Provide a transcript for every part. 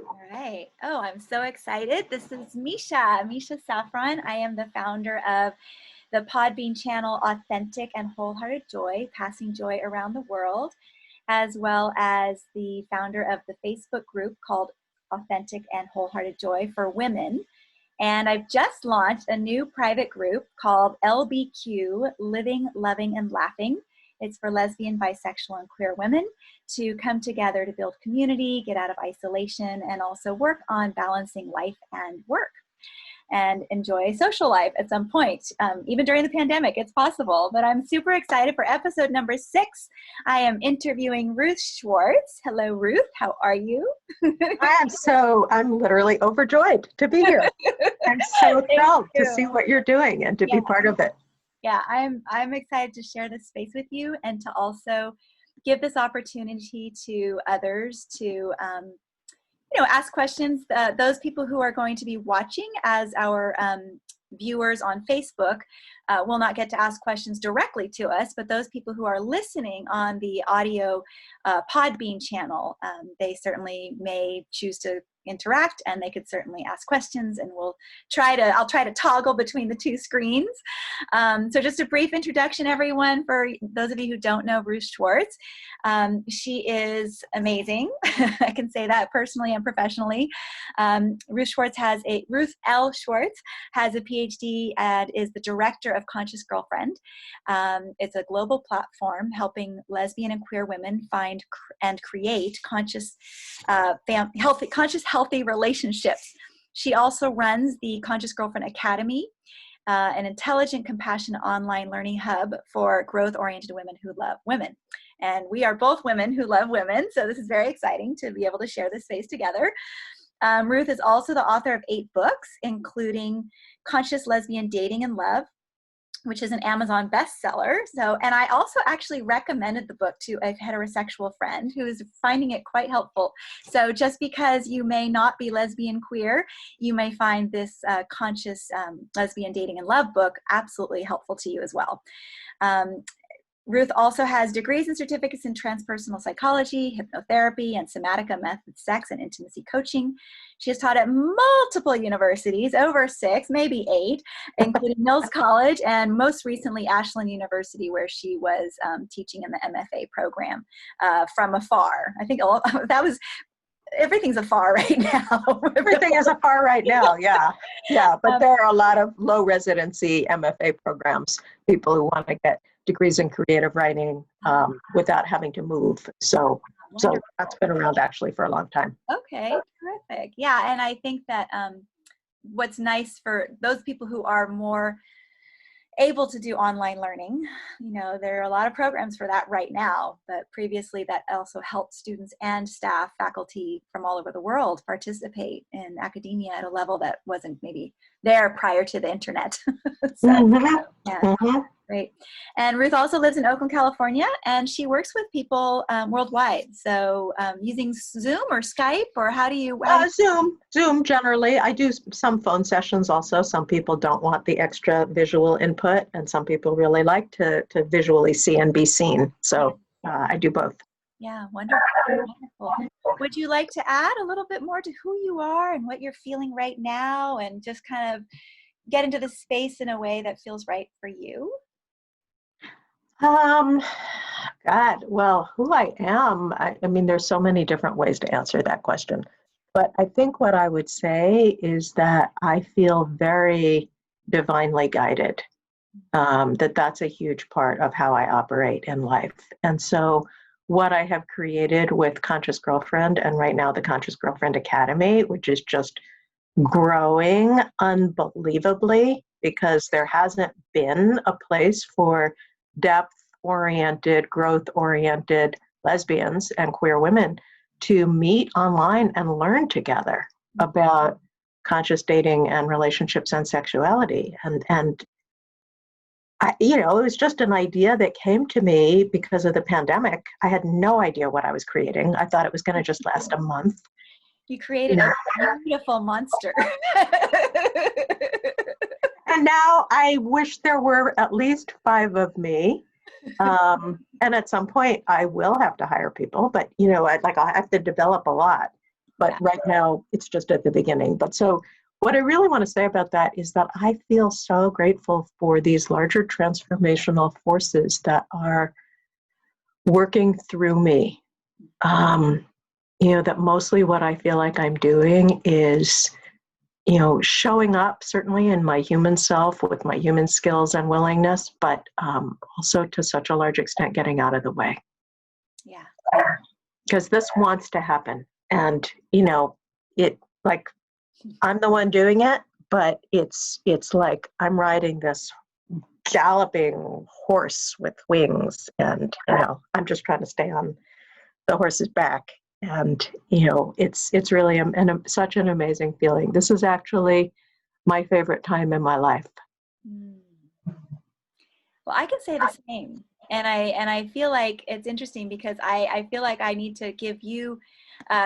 All right. Oh, I'm so excited. This is Misha Safran. I am the founder of the Podbean channel Authentic and Wholehearted Joy, passing joy around the world, as well as the founder of the Facebook group called Authentic and Wholehearted Joy for women. And I've just launched a new private group called LBQ, Living, Loving, and Laughing. It's for lesbian, bisexual, and queer women to come together to build community, get out of isolation, and also work on balancing life and work and enjoy social life at some point. Even during the pandemic, it's possible. But I'm super excited for episode number 6. I am interviewing Ruth Schwartz. Hello, Ruth. How are you? I'm literally overjoyed to be here. I'm so thrilled to see what you're doing and to be part of it. Yeah, I'm excited to share this space with you and to also give this opportunity to others to ask questions. Those people who are going to be watching as our viewers on Facebook will not get to ask questions directly to us, but those people who are listening on the audio Podbean channel, they certainly may choose to interact, and they could certainly ask questions, and I'll try to toggle between the two screens. So just a brief introduction, everyone, for those of you who don't know Ruth Schwartz. She is amazing. I can say that personally and professionally. Ruth L. Schwartz has a PhD and is the director of Conscious Girlfriend. It's a global platform helping lesbian and queer women find and create conscious, healthy relationships. She also runs the Conscious Girlfriend Academy, an intelligent, compassionate online learning hub for growth-oriented women who love women. And we are both women who love women, so this is very exciting to be able to share this space together. Ruth is also the author of 8 books, including Conscious Lesbian Dating and Love, which is an Amazon bestseller. And I also actually recommended the book to a heterosexual friend who is finding it quite helpful. So just because you may not be lesbian queer, you may find this Conscious Lesbian Dating and Love book absolutely helpful to you as well. Ruth also has degrees and certificates in transpersonal psychology, hypnotherapy, and somatica method, sex and intimacy coaching. She has taught at multiple universities, over 6, maybe 8, including Mills College and most recently Ashland University, where she was teaching in the MFA program from afar. I think everything's afar right now. Everything is afar right now, yeah. But there are a lot of low residency MFA programs, people who want to get degrees in creative writing without having to move. So that's been around actually for a long time. Okay, terrific. Yeah, and I think that what's nice for those people who are more able to do online learning, there are a lot of programs for that right now, but previously that also helped students and staff, faculty from all over the world participate in academia at a level that wasn't maybe there prior to the internet. Great. And Ruth also lives in Oakland, California, and she works with people worldwide. So using Zoom or Skype, or how do you? Zoom generally. I do some phone sessions also. Some people don't want the extra visual input, and some people really like to visually see and be seen. So I do both. Yeah, wonderful. Would you like to add a little bit more to who you are and what you're feeling right now, and just kind of get into the space in a way that feels right for you? Who I am, I mean, there's so many different ways to answer that question. But I think what I would say is that I feel very divinely guided, that's a huge part of how I operate in life. And so what I have created with Conscious Girlfriend, and right now the Conscious Girlfriend Academy, which is just growing unbelievably, because there hasn't been a place for depth-oriented, growth-oriented lesbians and queer women to meet online and learn together about conscious dating and relationships and sexuality. And I, it was just an idea that came to me because of the pandemic. I had no idea what I was creating. I thought it was going to just last a month. You created a beautiful monster. And now I wish there were at least 5 of me. And at some point I will have to hire people, but I'll have to develop a lot. but right now it's just at the beginning. But so what I really want to say about that is that I feel so grateful for these larger transformational forces that are working through me. That mostly what I feel like I'm doing is, showing up certainly in my human self with my human skills and willingness, but also to such a large extent getting out of the way. Yeah. Because this wants to happen. And, it like I'm the one doing it, but it's like I'm riding this galloping horse with wings, and I'm just trying to stay on the horse's back. And it's really such an amazing feeling. This is actually my favorite time in my life. Well, I can say the same. And I feel like it's interesting because I feel like I need to give you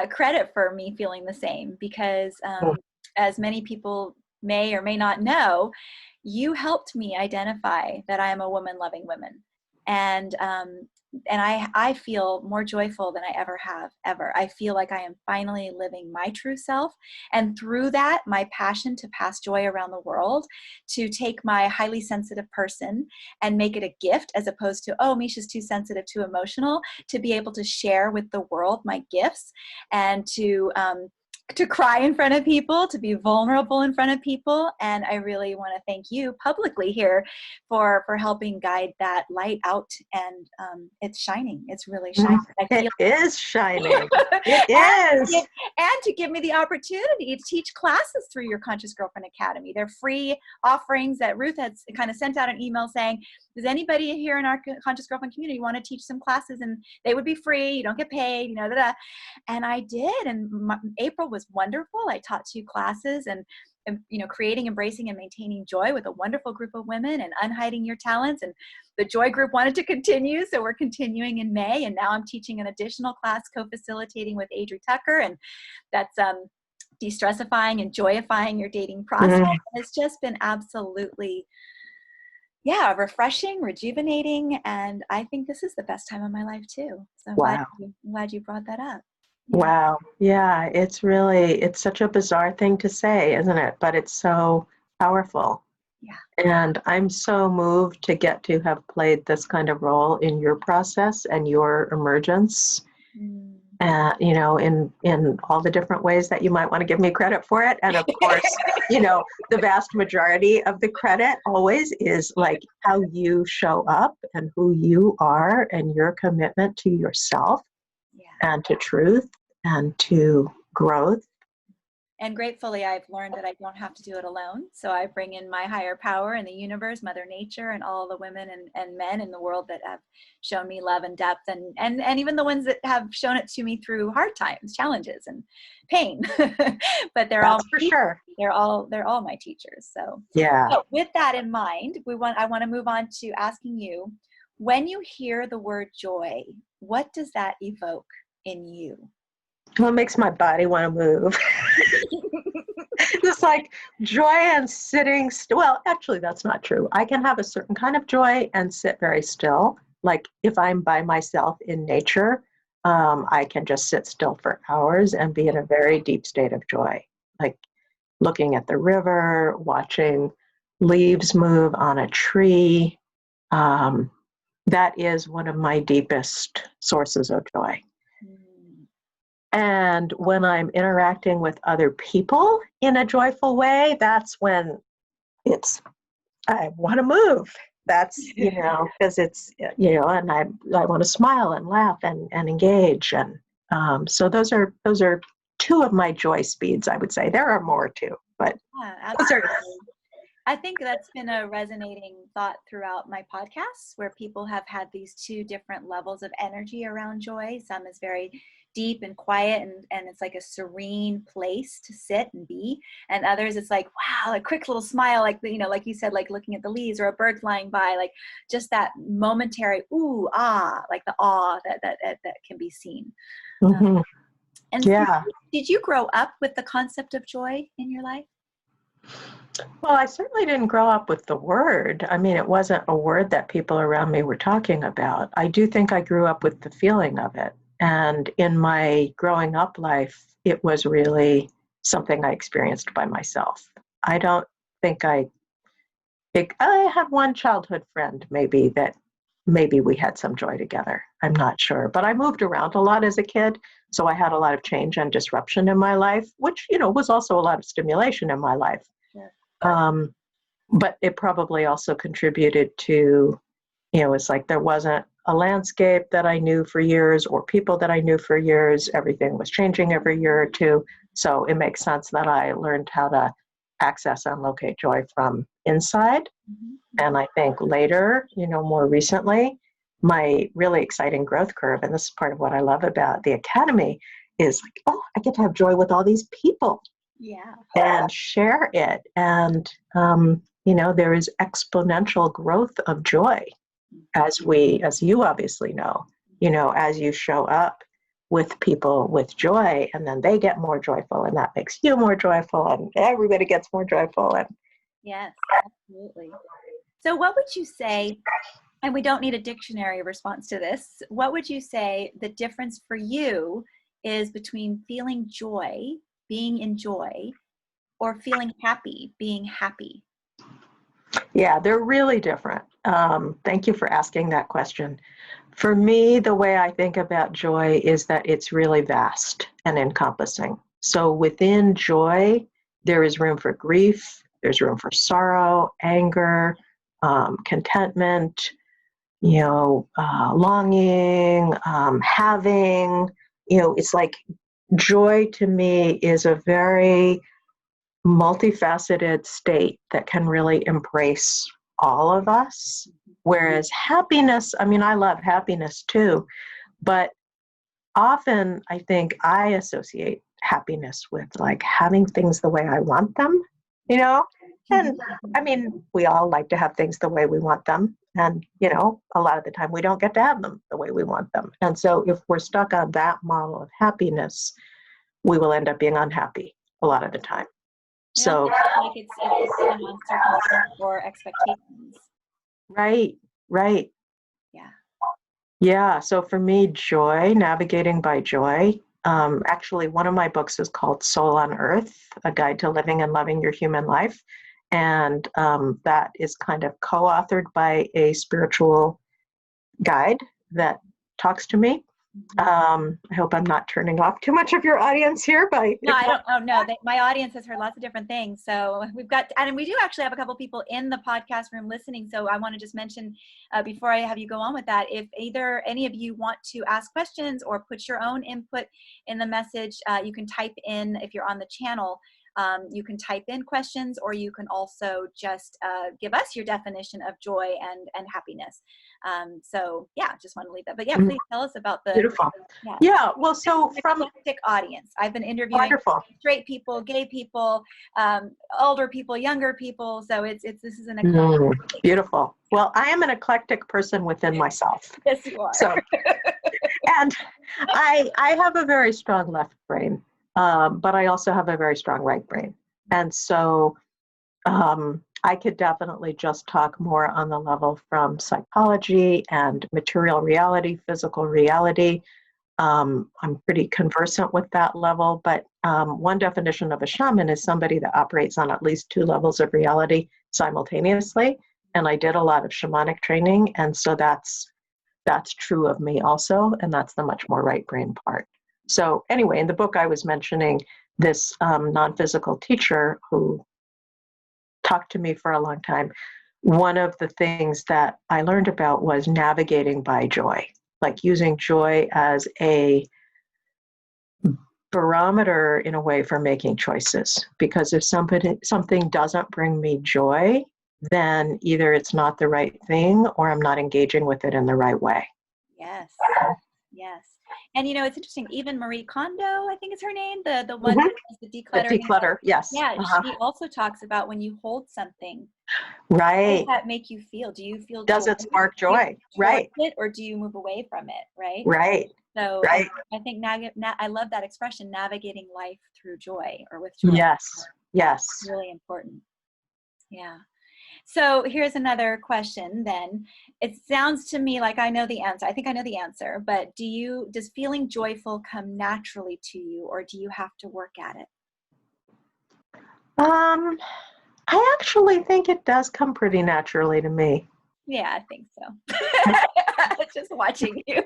credit for me feeling the same, because as many people may or may not know, you helped me identify that I am a woman loving women. And I feel more joyful than I ever have, ever. I feel like I am finally living my true self. And through that, my passion to pass joy around the world, to take my highly sensitive person and make it a gift, as opposed to, oh, Misha's too sensitive, too emotional, to be able to share with the world my gifts, and to cry in front of people, to be vulnerable in front of people. And I really want to thank you publicly here for helping guide that light out. And it's shining. It's really shining. It is shining. It is. And to give me the opportunity to teach classes through your Conscious Girlfriend Academy. They're free offerings that Ruth had kind of sent out an email saying, does anybody here in our Conscious Girlfriend community want to teach some classes? And they would be free. You don't get paid, And I did. And April was wonderful. I taught 2 classes, and creating, embracing, and maintaining joy with a wonderful group of women, and unhiding your talents. And the joy group wanted to continue, so we're continuing in May. And now I'm teaching an additional class, co-facilitating with Adri Tucker, and that's de-stressifying and joyifying your dating process. And it's just been absolutely refreshing, rejuvenating, and I think this is the best time of my life too. So I'm glad you brought that up. Yeah. Wow. Yeah, it's such a bizarre thing to say, isn't it? But it's so powerful. Yeah. And I'm so moved to get to have played this kind of role in your process and your emergence. In all the different ways that you might want to give me credit for it. And of course, the vast majority of the credit always is like how you show up and who you are and your commitment to yourself and to truth and to growth. And gratefully, I've learned that I don't have to do it alone. So I bring in my higher power and the universe, Mother Nature, and all the women and men in the world that have shown me love and depth, and even the ones that have shown it to me through hard times, challenges, and pain. But they're all for sure. They're all my teachers. So with that in mind, I want to move on to asking you, when you hear the word joy, what does that evoke in you? Well, it makes my body want to move. Just like joy and sitting still. Well, actually, that's not true. I can have a certain kind of joy and sit very still. Like if I'm by myself in nature, I can just sit still for hours and be in a very deep state of joy. Like looking at the river, watching leaves move on a tree. That is one of my deepest sources of joy. And when I'm interacting with other people in a joyful way, that's when I want to move. That's, because it's, and I want to smile and laugh and engage. And so those are 2 of my joy speeds, I would say. There are more too, but those are. I think that's been a resonating thought throughout my podcasts, where people have had these 2 different levels of energy around joy. Some is very deep and quiet, and it's like a serene place to sit and be. And others, it's like, wow, a quick little smile, like, like you said, like looking at the leaves or a bird flying by, like just that momentary, ooh, ah, like the awe that can be seen. Mm-hmm. Did you grow up with the concept of joy in your life? Well, I certainly didn't grow up with the word. I mean, it wasn't a word that people around me were talking about. I do think I grew up with the feeling of it. And in my growing up life, it was really something I experienced by myself. I don't think I had one childhood friend maybe that maybe we had some joy together. I'm not sure. But I moved around a lot as a kid. So I had a lot of change and disruption in my life, which, was also a lot of stimulation in my life. Sure. But it probably also contributed to, it's like there wasn't a landscape that I knew for years or people that I knew for years. Everything was changing every year or two. So it makes sense that I learned how to access and locate joy from inside. Mm-hmm. And I think later, more recently, my really exciting growth curve, and this is part of what I love about the Academy, is like, oh, I get to have joy with all these people. Yeah. And share it. And, there is exponential growth of joy as you obviously know, as you show up with people with joy, and then they get more joyful, and that makes you more joyful, and everybody gets more joyful. And yes, absolutely. So what would you say, and we don't need a dictionary response to this, what would you say the difference for you is between feeling joy, being in joy, or feeling happy, being happy? Yeah, they're really different. Thank you for asking that question. For me, the way I think about joy is that it's really vast and encompassing. So within joy, there is room for grief, there's room for sorrow, anger, contentment, longing, having, it's like joy to me is a very multifaceted state that can really embrace all of us. Whereas happiness, I love happiness too, but often I think I associate happiness with like having things the way I want them, And we all like to have things the way we want them. And, a lot of the time we don't get to have them the way we want them. And so if we're stuck on that model of happiness, we will end up being unhappy a lot of the time. So like it's dependent on circumstance or expectations. Right. Yeah. Yeah. So for me, joy, navigating by joy. Actually, one of my books is called Soul on Earth, A Guide to Living and Loving Your Human Life. And that is kind of co-authored by a spiritual guide that talks to me. I hope I'm not turning off too much of your audience here by. No, I don't. Oh no, my audience has heard lots of different things. So we've got, and we do actually have a couple people in the podcast room listening. So I want to just mention before I have you go on with that, if either any of you want to ask questions or put your own input in the message, you can type in, if you're on the channel, you can type in questions, or you can also just give us your definition of joy and happiness. So yeah, just want to leave that. But yeah, please tell us about the beautiful. Yeah. Well, so from eclectic audience, I've been interviewing wonderful straight people, gay people, older people, younger people. So this is an eclectic. Beautiful. Well, I am an eclectic person within myself. Yes, you are. So, and I have a very strong left brain, but I also have a very strong right brain. And so I could definitely just talk more on the level from psychology and material reality, physical reality. I'm pretty conversant with that level, but one definition of a shaman is somebody that operates on at least two levels of reality simultaneously. And I did a lot of shamanic training, and so that's true of me also, and that's the much more right brain part. So anyway, in the book I was mentioning this non-physical teacher who talked to me for a long time. One of the things that I learned about was navigating by joy, like using joy as a barometer in a way for making choices. Because if something doesn't bring me joy, then either it's not the right thing or I'm not engaging with it in the right way. Yes. And it's interesting, even Marie Kondo, I think is her name, the one who does the declutter. The declutter, yes. Yeah, she also talks about when you hold something. Right. How does that make you feel? Do you feel Does it spark joy? Right. It, or do you move away from it? Right. Right. So right. I think I love that expression, navigating life through joy or with joy. Yes. That's really important. Yeah. So here's another question then. It sounds to me like I know the answer. I think I know the answer, but does feeling joyful come naturally to you, or do you have to work at it? Um, I actually think it does come pretty naturally to me. Yeah, I think so. Just watching you.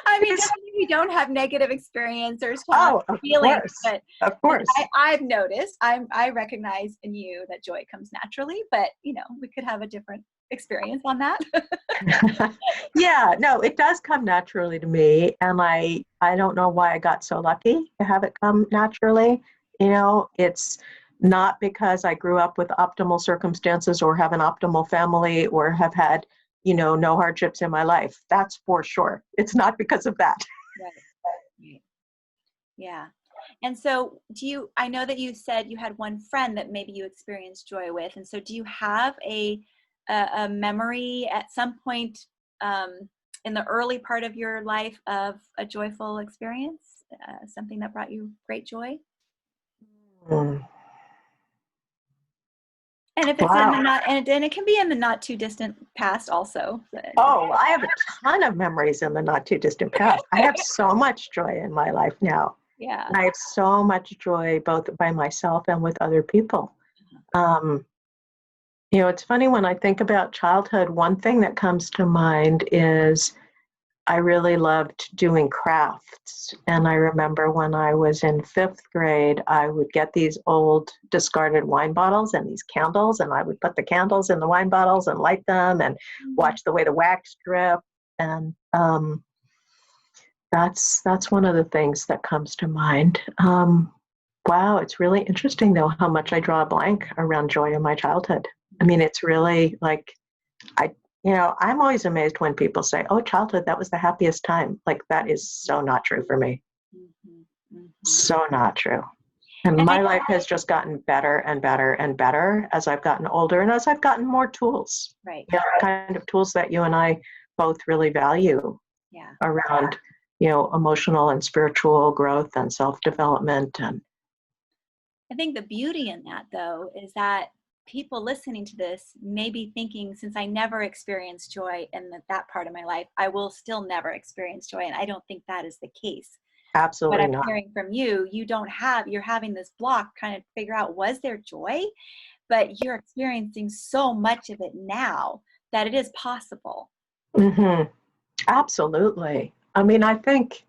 I mean, It's, doesn't mean we don't have negative experience or oh, of feelings, course, but of course. I've noticed, I recognize in you that joy comes naturally, but we could have a different experience on that. Yeah, no, it does come naturally to me, and I don't know why I got so lucky to have it come naturally. It's not because I grew up with optimal circumstances or have an optimal family or have had, no hardships in my life. That's for sure. It's not because of that. Right. Right. Yeah. And so I know that you said you had one friend that maybe you experienced joy with. And so do you have a memory at some point in the early part of your life of a joyful experience, something that brought you great joy? Mm. And if it's in the Wow. not, and it can be in the not too distant past also. Oh, I have a ton of memories in the not too distant past. I have so much joy in my life now. Yeah. I have so much joy both by myself and with other people. Um, it's funny when I think about childhood, one thing that comes to mind is I really loved doing crafts. And I remember when I was in fifth grade, I would get these old discarded wine bottles and these candles, and I would put the candles in the wine bottles and light them and watch the way the wax dripped. And that's one of the things that comes to mind. Wow, it's really interesting though how much I draw a blank around joy in my childhood. I mean, it's really like I, I'm always amazed when people say, "Oh, childhood, that was the happiest time." Like that is so not true for me. Mhm, mhm. So not true. And And my life has just gotten better and better and better as I've gotten older and as I've gotten more tools. right. Kind of tools that you and I both really value Yeah. around, emotional and spiritual growth and self-development and I think the beauty in that, though, is that people listening to this may be thinking, since I never experienced joy in that part of my life, I will still never experience joy. And I don't think that is the case. But absolutely I'm not. hearing from you, you're having this block kind of figure out, was there joy? But you're experiencing so much of it now that it is possible. Hmm. Absolutely. I mean, I think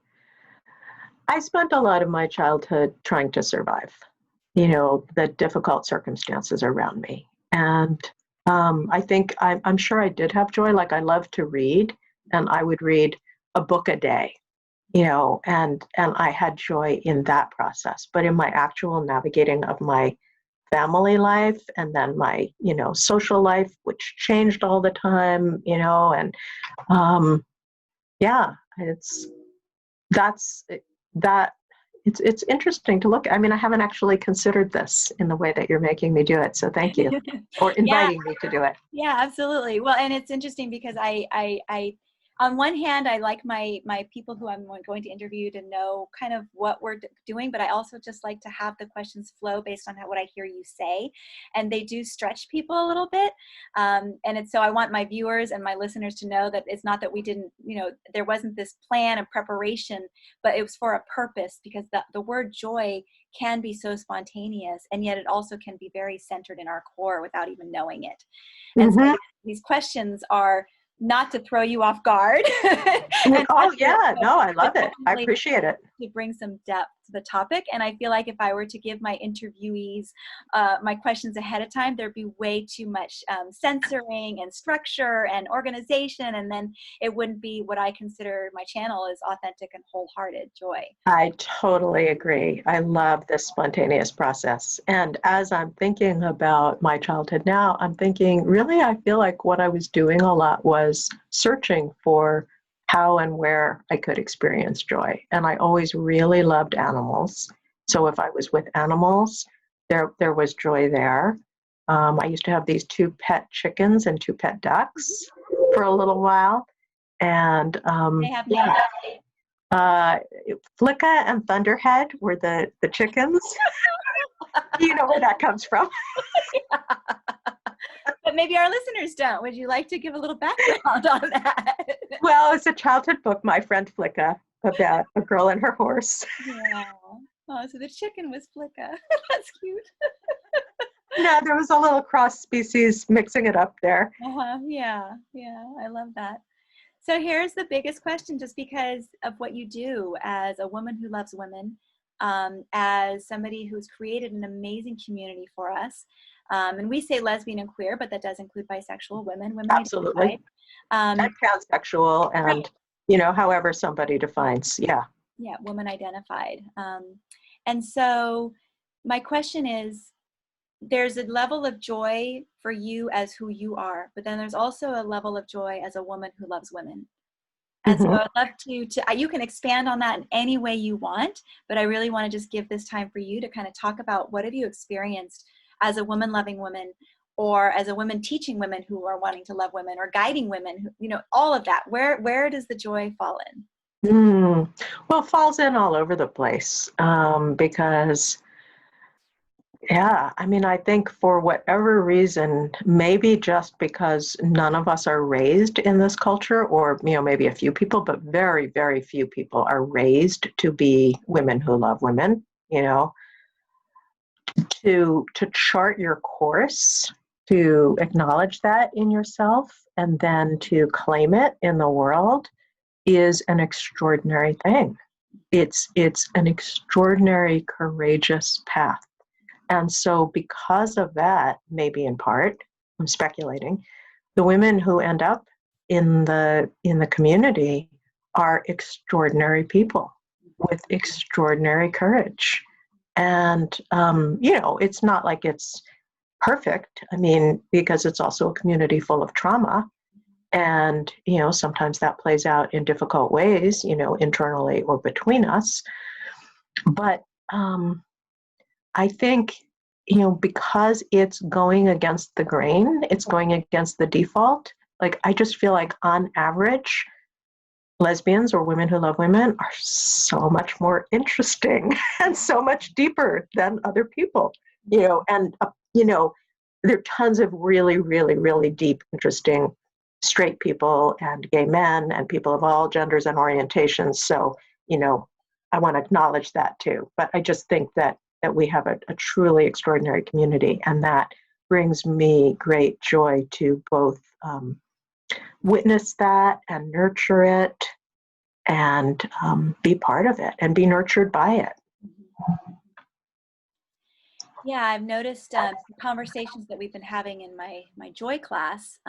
I spent a lot of my childhood trying to survive, the difficult circumstances around me. And I think I'm sure I did have joy. Like I love to read, and I would read a book a day, and I had joy in that process. But in my actual navigating of my family life and then my, social life, which changed all the time, and yeah, that's that it's interesting to look at. I mean, I haven't actually considered this in the way that you're making me do it. So thank you. Or Yeah. inviting me to do it. Yeah, absolutely. Well, and it's interesting because I on one hand, I like my people who I'm going to interview to know kind of what we're doing, but I also just like to have the questions flow based on what I hear you say, and they do stretch people a little bit. And it's so I want my viewers and my listeners to know that it's not that we didn't, there wasn't this plan and preparation, but it was for a purpose, because the word joy can be so spontaneous, and yet it also can be very centered in our core without even knowing it. And so Mm-hmm. these questions are not to throw you off guard. And Oh yeah, no, I love it. I definitely appreciate it. to bring some depth to the topic. And I feel like if I were to give my interviewees my questions ahead of time, there'd be way too much censoring and structure and organization. And then it wouldn't be what I consider my channel is Authentic and Wholehearted Joy. I totally agree. I love this spontaneous process. And as I'm thinking about my childhood now, I'm thinking, really, I feel like what I was doing a lot was searching for how and where I could experience joy. And I always really loved animals. So if I was with animals, there was joy there. I used to have these 2 pet chickens and 2 pet ducks for a little while. And They have names. uh, Flicka and Thunderhead were the chickens. You know where that comes from. But maybe our listeners don't. Would you like to give a little background on that? Well, it's a childhood book, My Friend Flicka, about a girl and her horse. Yeah. Oh, so the chicken was Flicka. That's cute. No, there was a little cross species mixing it up there. Yeah, I love that. So here's the biggest question, just because of what you do as a woman who loves women, as somebody who's created an amazing community for us. And we say lesbian and queer, but that does include bisexual women Absolutely. identified. And pansexual and, however somebody defines. Yeah. Yeah, woman identified. And so my question is, there's a level of joy for you as who you are, but then there's also a level of joy as a woman who loves women. And so I'd love you can expand on that in any way you want, but I really want to just give this time for you to kind of talk about what have you experienced as a woman loving woman, or as a woman teaching women who are wanting to love women, or guiding women, all of that. Where does the joy fall in? Well, it falls in all over the place, because yeah, I mean, I think for whatever reason, maybe just because none of us are raised in this culture, or, maybe a few people, but very, very few people are raised to be women who love women, to chart your course, to acknowledge that in yourself, and then to claim it in the world is an extraordinary thing. It's an extraordinary, courageous path. And so because of that, maybe in part, I'm speculating, the women who end up in the community are extraordinary people with extraordinary courage. And, it's not like it's perfect. I mean, because it's also a community full of trauma. And, sometimes that plays out in difficult ways, internally or between us. But I think, because it's going against the grain, it's going against the default. Like, I just feel like on average, lesbians or women who love women are so much more interesting and so much deeper than other people, and, there are tons of really, really, really deep, interesting straight people and gay men and people of all genders and orientations. So, I want to acknowledge that too. But I just think that we have a truly extraordinary community, and that brings me great joy to both witness that and nurture it, and be part of it and be nurtured by it. Yeah, I've noticed conversations that we've been having in my joy class.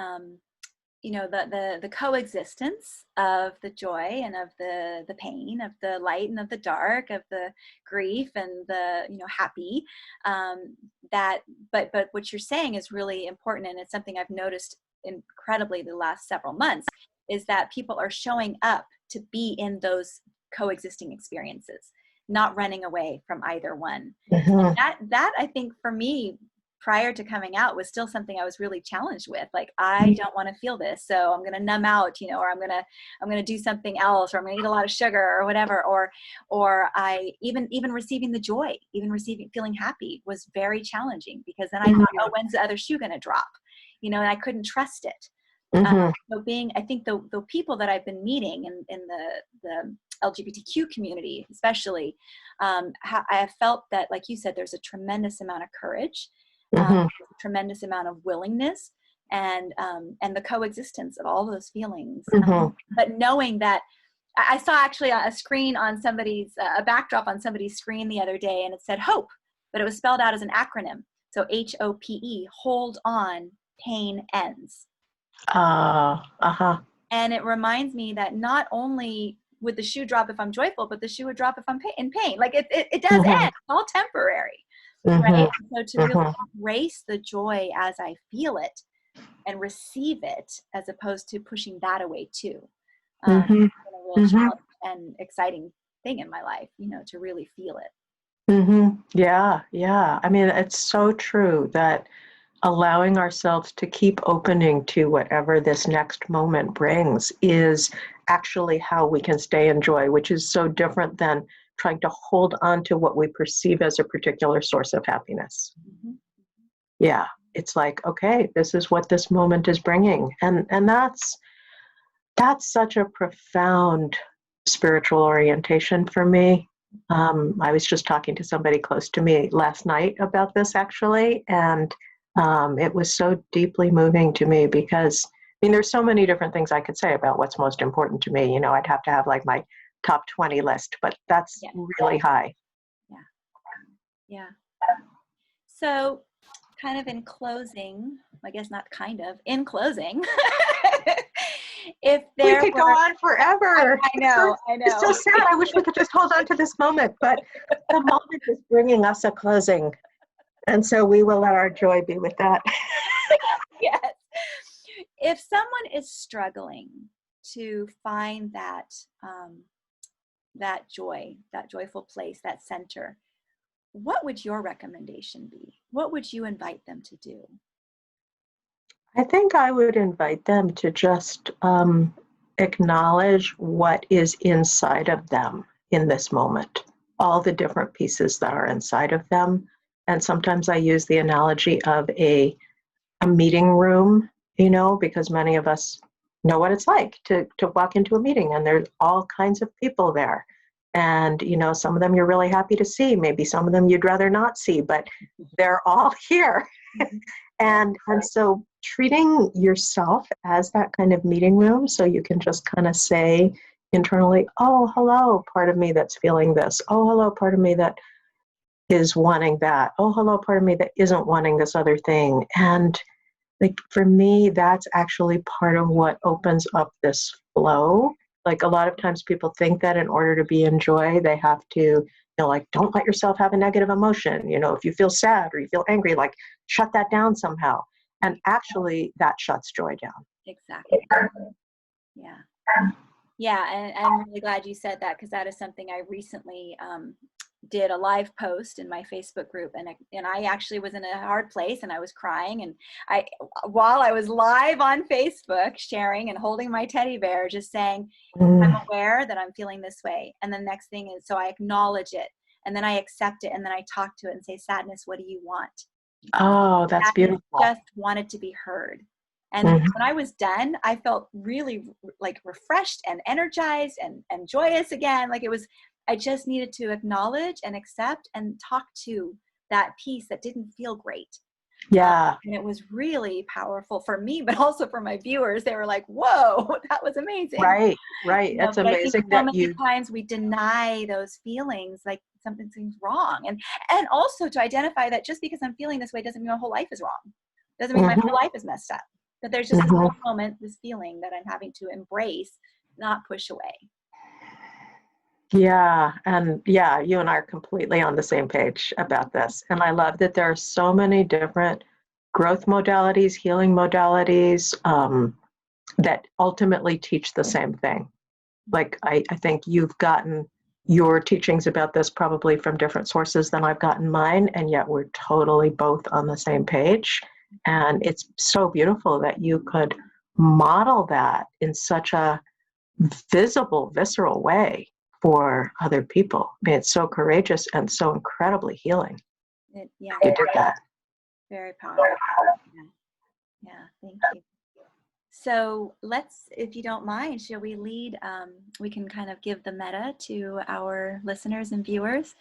The coexistence of the joy and of the pain, of the light and of the dark, of the grief and the happy. But what you're saying is really important, and it's something I've noticed incredibly the last several months, is that people are showing up to be in those coexisting experiences, not running away from either one. Mm-hmm. That I think for me, prior to coming out, was still something I was really challenged with. Like, I don't want to feel this, so I'm going to numb out, or I'm going to do something else, or I'm going to eat a lot of sugar or whatever. Or I even receiving the joy, feeling happy was very challenging, because then I thought, oh, when's the other shoe going to drop? And I couldn't trust it. So I think the people that I've been meeting in the LGBTQ community, especially, I have felt that, like you said, there's a tremendous amount of courage, a tremendous amount of willingness, and the coexistence of all those feelings. But knowing that, I saw actually a screen on a backdrop on somebody's screen the other day, and it said hope, but it was spelled out as an acronym. So HOPE, hold on, pain ends. And it reminds me that not only would the shoe drop if I'm joyful, but the shoe would drop if I'm in pain. Like, it does end. It's all temporary, right? So to really embrace the joy as I feel it and receive it, as opposed to pushing that away too. It's been a real challenge and exciting thing in my life, to really feel it. Yeah. I mean, it's so true that allowing ourselves to keep opening to whatever this next moment brings is actually how we can stay in joy, which is so different than trying to hold on to what we perceive as a particular source of happiness. Mm-hmm. Yeah, it's like, okay, this is what this moment is bringing. And that's such a profound spiritual orientation for me. I was just talking to somebody close to me last night about this, actually, and it was so deeply moving to me because, I mean, there's so many different things I could say about what's most important to me. You know, I'd have to have like my top 20 list, but that's really high. Yeah. Yeah. So, kind of in closing, I guess not kind of, in closing, if we there could go on forever. I know. It's so sad. I wish we could just hold on to this moment, but the moment is bringing us a closing. And so we will let our joy be with that. Yes. If someone is struggling to find that joy, that joyful place, that center, what would your recommendation be? What would you invite them to do? I think I would invite them to just acknowledge what is inside of them in this moment, all the different pieces that are inside of them. And sometimes I use the analogy of a meeting room, you know, because many of us know what it's like to walk into a meeting and there's all kinds of people there. And, you know, some of them you're really happy to see, maybe some of them you'd rather not see, but they're all here. And so treating yourself as that kind of meeting room, so you can just kind of say internally, oh, hello, part of me that's feeling this. Oh, hello, part of me that is wanting that. Oh, hello, part of me that isn't wanting this other thing. And like for me, that's actually part of what opens up this flow. Like a lot of times people think that in order to be in joy, they have to, you know, like, don't let yourself have a negative emotion. You know, if you feel sad or you feel angry, like shut that down somehow. And actually that shuts joy down. Exactly. Yeah. Yeah. And I'm really glad you said that, because that is something I recently did a live post in my Facebook group, and I actually was in a hard place and I was crying, and while I was live on Facebook sharing and holding my teddy bear, just saying, I'm aware that I'm feeling this way. And the next thing is, so I acknowledge it, and then I accept it, and then I talk to it and say, sadness, what do you want? Oh, that's beautiful. Just wanted to be heard. And when I was done, I felt really like refreshed and energized and joyous again. Like I just needed to acknowledge and accept and talk to that piece that didn't feel great. Yeah. And it was really powerful for me, but also for my viewers. They were like, whoa, that was amazing. Right. You know, It's amazing so many times we deny those feelings, like something seems wrong. And also to identify that just because I'm feeling this way doesn't mean my whole life is wrong. Doesn't mean my whole life is messed up. But there's just this moment, this feeling that I'm having to embrace, not push away. Yeah. And yeah, you and I are completely on the same page about this. And I love that there are so many different growth modalities, healing modalities that ultimately teach the same thing. Like I think you've gotten your teachings about this probably from different sources than I've gotten mine, and yet we're totally both on the same page. And it's so beautiful that you could model that in such a visible, visceral way for other people. I mean, it's so courageous and so incredibly healing. Yeah, you did that. Very powerful. Yeah, thank you. So let's, if you don't mind, shall we lead, we can kind of give the meta to our listeners and viewers.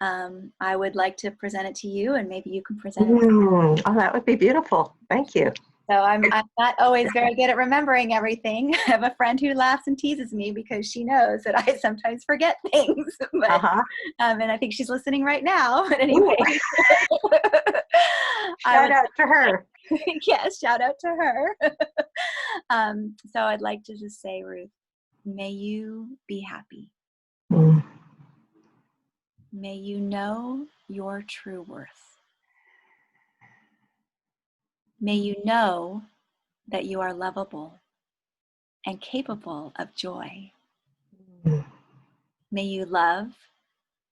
I would like to present it to you, and maybe you can present it to me. Oh, that would be beautiful. Thank you. So I'm not always very good at remembering everything. I have a friend who laughs and teases me because she knows that I sometimes forget things. But, and I think she's listening right now. But anyway. Shout out to her. Yes, shout out to her. So I'd like to just say, Ruth, may you be happy. May you know your true worth. May you know that you are lovable and capable of joy. May you love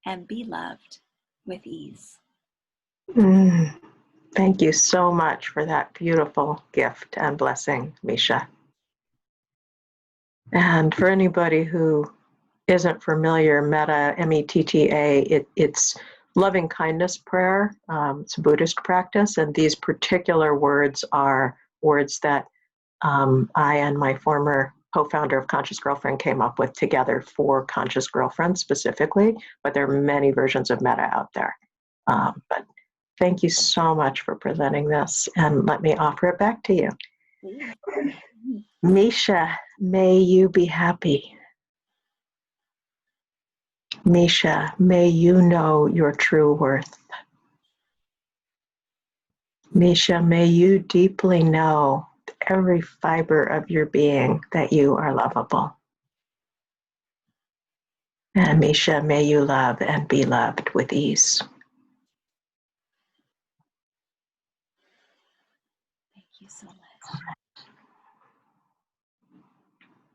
and be loved with ease. Thank you so much for that beautiful gift and blessing, Misha. And for anybody who isn't familiar, metta, METTA, it's loving kindness prayer. It's a Buddhist practice, and these particular words are words that I and my former co-founder of Conscious Girlfriend came up with together for Conscious Girlfriend specifically, but there are many versions of metta out there. But thank you so much for presenting this, and let me offer it back to you. Misha, may you be happy. Misha, may you know your true worth. Misha, may you deeply know every fiber of your being that you are lovable. And Misha, may you love and be loved with ease. Thank you so much.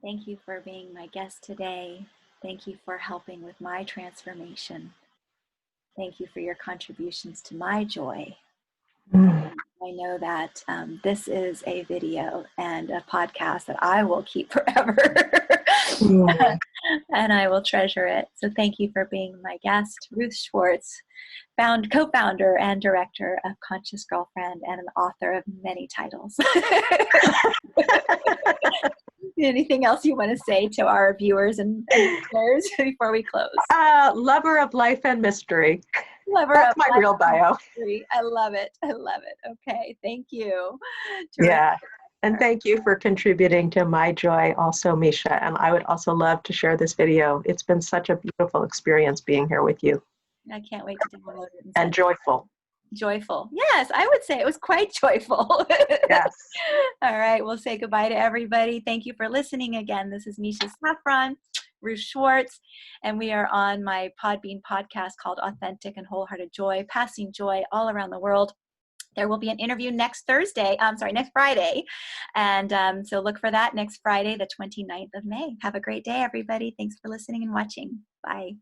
Thank you for being my guest today. Thank you for helping with my transformation. Thank you for your contributions to my joy. I know that this is a video and a podcast that I will keep forever. And I will treasure it. So thank you for being my guest, Ruth Schwartz, co-founder and director of Conscious Girlfriend and an author of many titles. Anything else you want to say to our viewers and listeners before we close? Lover of life and mystery. That's my real bio. I love it. I love it. Okay. Thank you. Yeah. And thank you for contributing to my joy also, Misha. And I would also love to share this video. It's been such a beautiful experience being here with you. I can't wait to download it. And joyful. Joyful. Yes, I would say it was quite joyful. Yes. All right. We'll say goodbye to everybody. Thank you for listening again. This is Misha Safran, Ruth Schwartz, and we are on my Podbean podcast called Authentic and Wholehearted Joy, passing joy all around the world. There will be an interview next Friday. And so look for that next Friday, the 29th of May. Have a great day, everybody. Thanks for listening and watching. Bye.